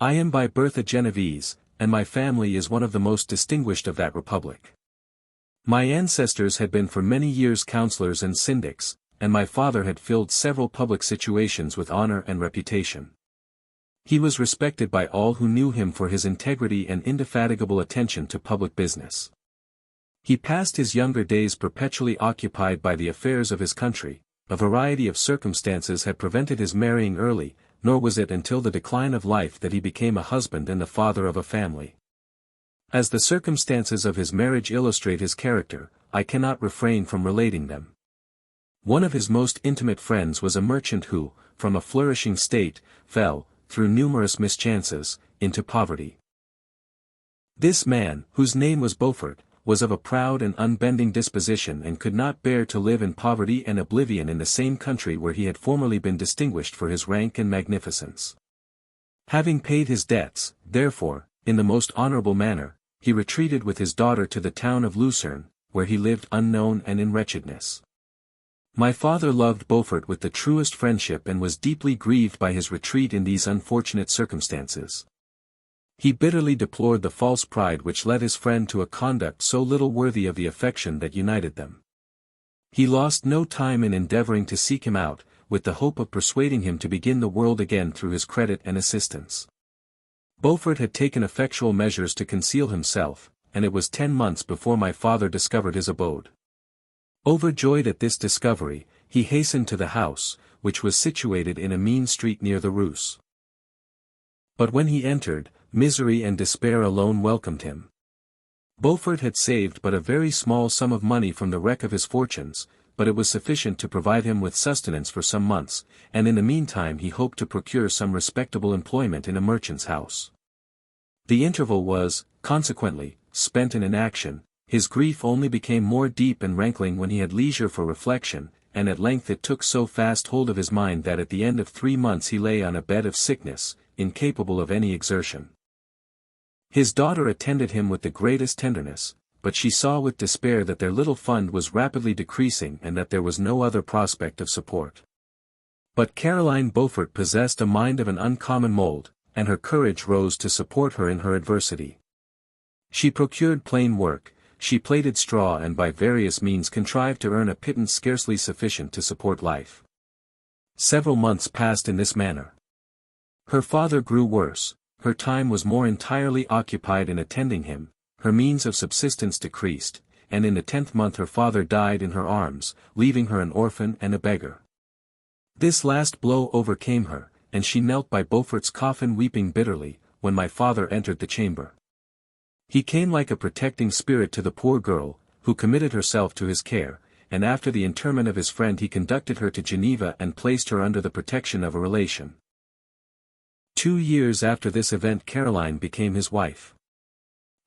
I am by birth a Genovese, and my family is one of the most distinguished of that republic. My ancestors had been for many years councillors and syndics, and my father had filled several public situations with honor and reputation. He was respected by all who knew him for his integrity and indefatigable attention to public business. He passed his younger days perpetually occupied by the affairs of his country. A variety of circumstances had prevented his marrying early, nor was it until the decline of life that he became a husband and the father of a family. As the circumstances of his marriage illustrate his character, I cannot refrain from relating them. One of his most intimate friends was a merchant who, from a flourishing state, fell, through numerous mischances, into poverty. This man, whose name was Beaufort, was of a proud and unbending disposition and could not bear to live in poverty and oblivion in the same country where he had formerly been distinguished for his rank and magnificence. Having paid his debts, therefore, in the most honorable manner, he retreated with his daughter to the town of Lucerne, where he lived unknown and in wretchedness. My father loved Beaufort with the truest friendship and was deeply grieved by his retreat in these unfortunate circumstances. He bitterly deplored the false pride which led his friend to a conduct so little worthy of the affection that united them. He lost no time in endeavoring to seek him out, with the hope of persuading him to begin the world again through his credit and assistance. Beaufort had taken effectual measures to conceal himself, and it was 10 months before my father discovered his abode. Overjoyed at this discovery, he hastened to the house, which was situated in a mean street near the Rus. But when he entered, misery and despair alone welcomed him. Beaufort had saved but a very small sum of money from the wreck of his fortunes, but it was sufficient to provide him with sustenance for some months, and in the meantime he hoped to procure some respectable employment in a merchant's house. The interval was, consequently, spent in inaction. His grief only became more deep and rankling when he had leisure for reflection, and at length it took so fast hold of his mind that at the end of 3 months he lay on a bed of sickness, incapable of any exertion. His daughter attended him with the greatest tenderness, but she saw with despair that their little fund was rapidly decreasing and that there was no other prospect of support. But Caroline Beaufort possessed a mind of an uncommon mould, and her courage rose to support her in her adversity. She procured plain work, she plaited straw and by various means contrived to earn a pittance scarcely sufficient to support life. Several months passed in this manner. Her father grew worse, her time was more entirely occupied in attending him, her means of subsistence decreased, and in the 10th month her father died in her arms, leaving her an orphan and a beggar. This last blow overcame her, and she knelt by Beaufort's coffin weeping bitterly, when my father entered the chamber. He came like a protecting spirit to the poor girl, who committed herself to his care, and after the interment of his friend he conducted her to Geneva and placed her under the protection of a relation. 2 years after this event Caroline became his wife.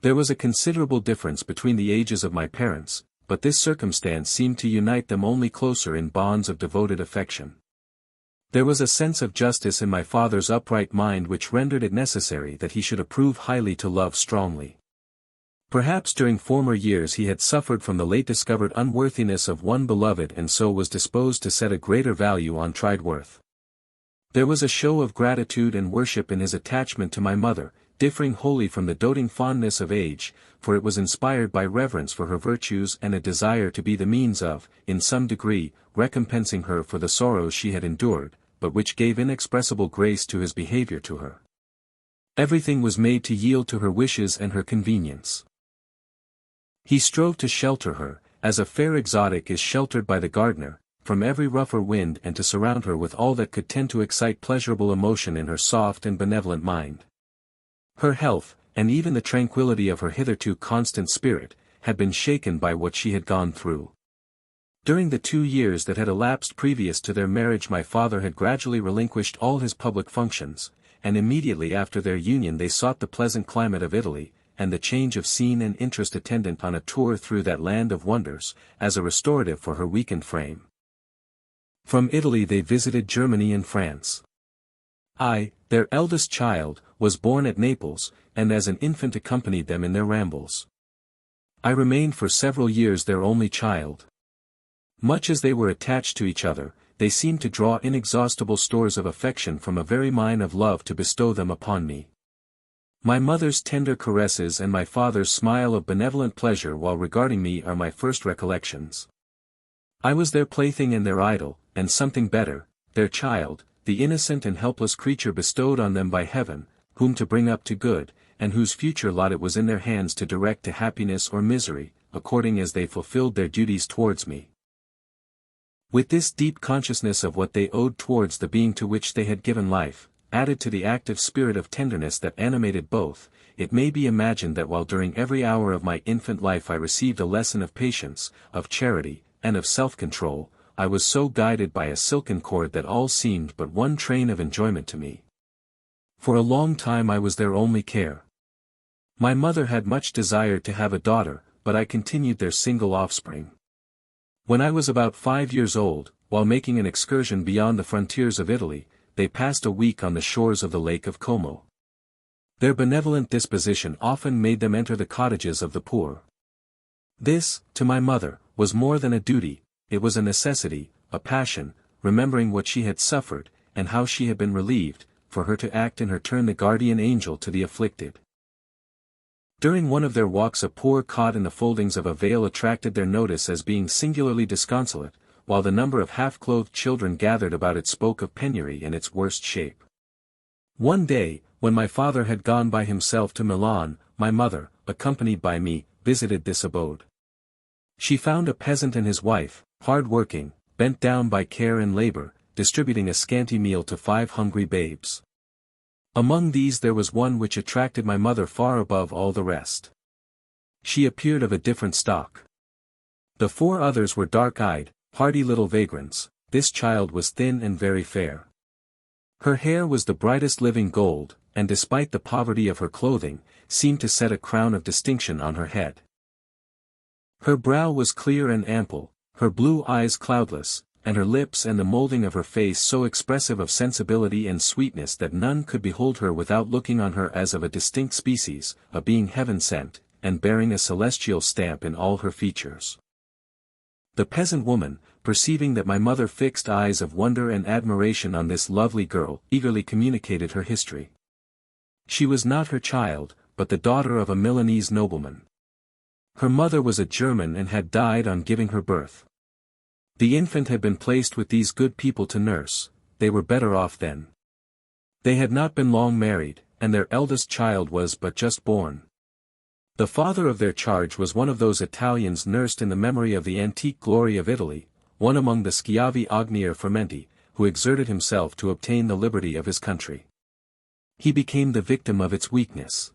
There was a considerable difference between the ages of my parents, but this circumstance seemed to unite them only closer in bonds of devoted affection. There was a sense of justice in my father's upright mind which rendered it necessary that he should approve highly to love strongly. Perhaps during former years he had suffered from the late discovered unworthiness of one beloved and so was disposed to set a greater value on tried worth. There was a show of gratitude and worship in his attachment to my mother, differing wholly from the doting fondness of age, for it was inspired by reverence for her virtues and a desire to be the means of, in some degree, recompensing her for the sorrows she had endured, but which gave inexpressible grace to his behavior to her. Everything was made to yield to her wishes and her convenience. He strove to shelter her, as a fair exotic is sheltered by the gardener, from every rougher wind and to surround her with all that could tend to excite pleasurable emotion in her soft and benevolent mind. Her health, and even the tranquillity of her hitherto constant spirit, had been shaken by what she had gone through. During the 2 years that had elapsed previous to their marriage my father had gradually relinquished all his public functions, and immediately after their union they sought the pleasant climate of Italy, and the change of scene and interest attendant on a tour through that land of wonders, as a restorative for her weakened frame. From Italy they visited Germany and France. I, their eldest child, was born at Naples, and as an infant accompanied them in their rambles. I remained for several years their only child. Much as they were attached to each other, they seemed to draw inexhaustible stores of affection from a very mine of love to bestow them upon me. My mother's tender caresses and my father's smile of benevolent pleasure while regarding me are my first recollections. I was their plaything and their idol, and something better, their child, the innocent and helpless creature bestowed on them by heaven, whom to bring up to good, and whose future lot it was in their hands to direct to happiness or misery, according as they fulfilled their duties towards me. With this deep consciousness of what they owed towards the being to which they had given life, added to the active spirit of tenderness that animated both, it may be imagined that while during every hour of my infant life I received a lesson of patience, of charity, and of self-control, I was so guided by a silken cord that all seemed but one train of enjoyment to me. For a long time I was their only care. My mother had much desired to have a daughter, but I continued their single offspring. When I was about 5 years old, while making an excursion beyond the frontiers of Italy, they passed a week on the shores of the Lake of Como. Their benevolent disposition often made them enter the cottages of the poor. This, to my mother, was more than a duty, it was a necessity, a passion, remembering what she had suffered, and how she had been relieved, for her to act in her turn the guardian angel to the afflicted. During one of their walks a poor cot in the foldings of a veil attracted their notice as being singularly disconsolate, while the number of half-clothed children gathered about it spoke of penury in its worst shape. One day, when my father had gone by himself to Milan, my mother, accompanied by me, visited this abode. She found a peasant and his wife, hard-working, bent down by care and labor, distributing a scanty meal to 5 hungry babes. Among these there was one which attracted my mother far above all the rest. She appeared of a different stock. The 4 others were dark-eyed, hardy little vagrants, this child was thin and very fair. Her hair was the brightest living gold, and despite the poverty of her clothing, seemed to set a crown of distinction on her head. Her brow was clear and ample, her blue eyes cloudless, and her lips and the moulding of her face so expressive of sensibility and sweetness that none could behold her without looking on her as of a distinct species, a being heaven-sent, and bearing a celestial stamp in all her features. The peasant woman, perceiving that my mother fixed eyes of wonder and admiration on this lovely girl, eagerly communicated her history. She was not her child, but the daughter of a Milanese nobleman. Her mother was a German and had died on giving her birth. The infant had been placed with these good people to nurse, they were better off then. They had not been long married, and their eldest child was but just born. The father of their charge was one of those Italians nursed in the memory of the antique glory of Italy, one among the Schiavi Ognier Fermenti, who exerted himself to obtain the liberty of his country. He became the victim of its weakness.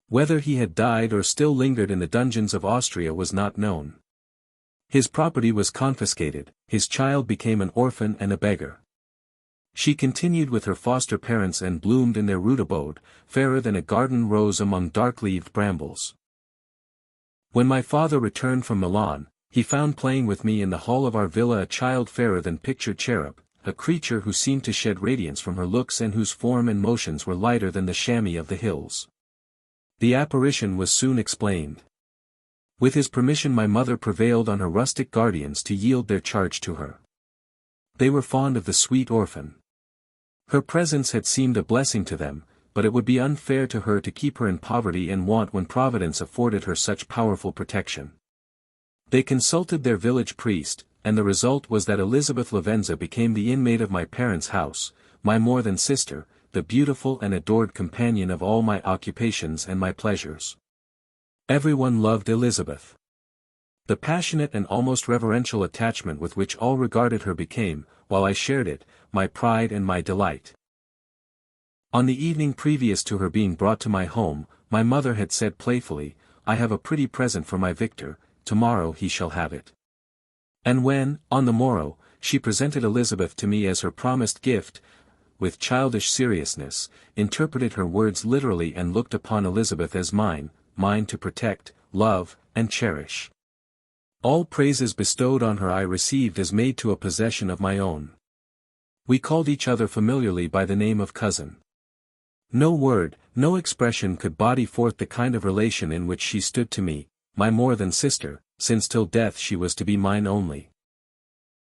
Whether he had died or still lingered in the dungeons of Austria was not known. His property was confiscated, his child became an orphan and a beggar. She continued with her foster parents and bloomed in their rude abode, fairer than a garden rose among dark-leaved brambles. When my father returned from Milan, he found playing with me in the hall of our villa a child fairer than pictured cherub, a creature who seemed to shed radiance from her looks and whose form and motions were lighter than the chamois of the hills. The apparition was soon explained. With his permission my mother prevailed on her rustic guardians to yield their charge to her. They were fond of the sweet orphan. Her presence had seemed a blessing to them, but it would be unfair to her to keep her in poverty and want when Providence afforded her such powerful protection. They consulted their village priest, and the result was that Elizabeth Lavenza became the inmate of my parents' house, my more than sister, the beautiful and adored companion of all my occupations and my pleasures. Everyone loved Elizabeth. The passionate and almost reverential attachment with which all regarded her became, while I shared it, my pride and my delight. On the evening previous to her being brought to my home, my mother had said playfully, "I have a pretty present for my Victor, tomorrow he shall have it." And when, on the morrow, she presented Elizabeth to me as her promised gift, with childish seriousness, interpreted her words literally and looked upon Elizabeth as mine to protect, love, and cherish. All praises bestowed on her I received as made to a possession of my own. We called each other familiarly by the name of cousin. No word, no expression could body forth the kind of relation in which she stood to me, my more than sister, since till death she was to be mine only.